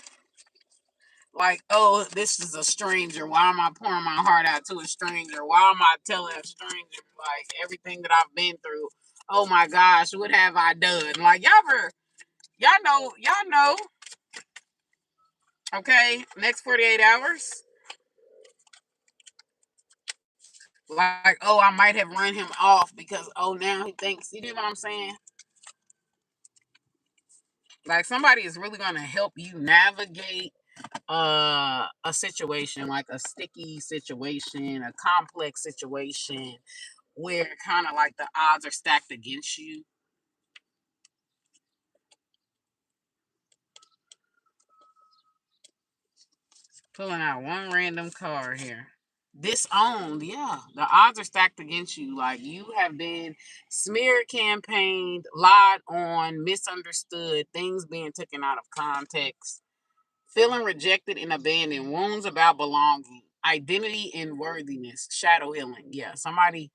Like, oh, this is a stranger. Why am I pouring my heart out to a stranger? Why am I telling a stranger like everything that I've been through? Oh my gosh, what have I done? Like y'all know. Okay, next 48 hours. Like, oh, I might have run him off because oh now he thinks you know what I'm saying? Like somebody is really gonna help you navigate a situation, like a sticky situation, a complex situation where kind of like the odds are stacked against you. Pulling out one random card here. Disowned, yeah. The odds are stacked against you. Like you have been smeared, campaigned, lied on, misunderstood, things being taken out of context, feeling rejected and abandoned, wounds about belonging, identity and worthiness, shadow healing. Yeah, somebody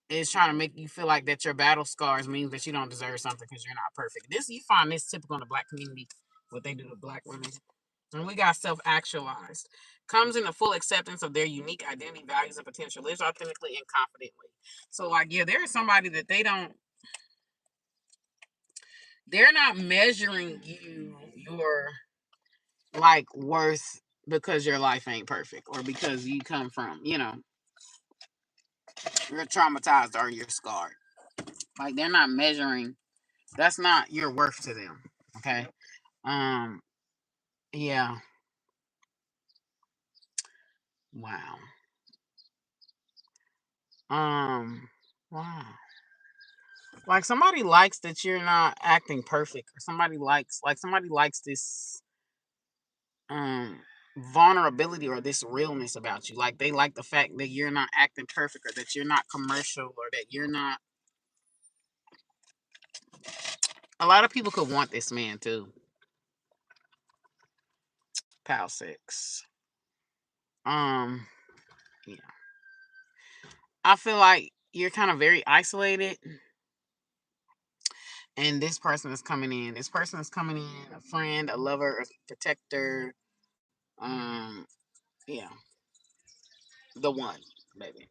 is trying to make you feel like that your battle scars means that you don't deserve something because you're not perfect. This you find this typical in the black community, what they do to black women. And we got self-actualized. Comes in the full acceptance of their unique identity, values, and potential. Lives authentically and confidently. So, like, yeah, there is somebody that they're not measuring your like worth because your life ain't perfect or because you come from, you're traumatized or you're scarred. Like, they're not measuring, that's not your worth to them. Okay. Um, yeah. Wow. Wow. Like somebody likes that you're not acting perfect, or somebody likes this um vulnerability or this realness about you. Like they like the fact that you're not acting perfect or that you're not commercial or that you're not a lot of people could want this man too. Pal six. Um yeah. I feel like you're kind of very isolated and this person is coming in. This person is coming in, a friend, a lover, a protector. Um yeah. The one, baby.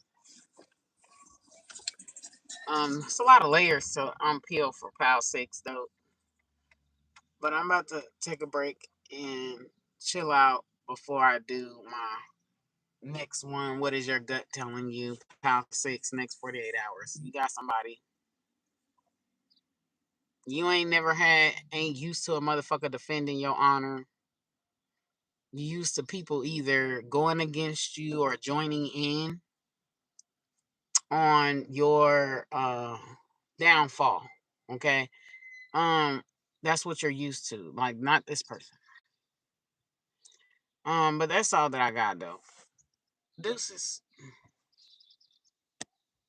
It's a lot of layers to unpeel for Pal Six though. But I'm about to take a break and chill out before I do my next one. What is your gut telling you? Pal Six, next 48 hours. You got somebody. You ain't used to a motherfucker defending your honor. You used to people either going against you or joining in on your downfall. Okay. Um, that's what you're used to. Like not this person. But that's all that I got though. Deuces.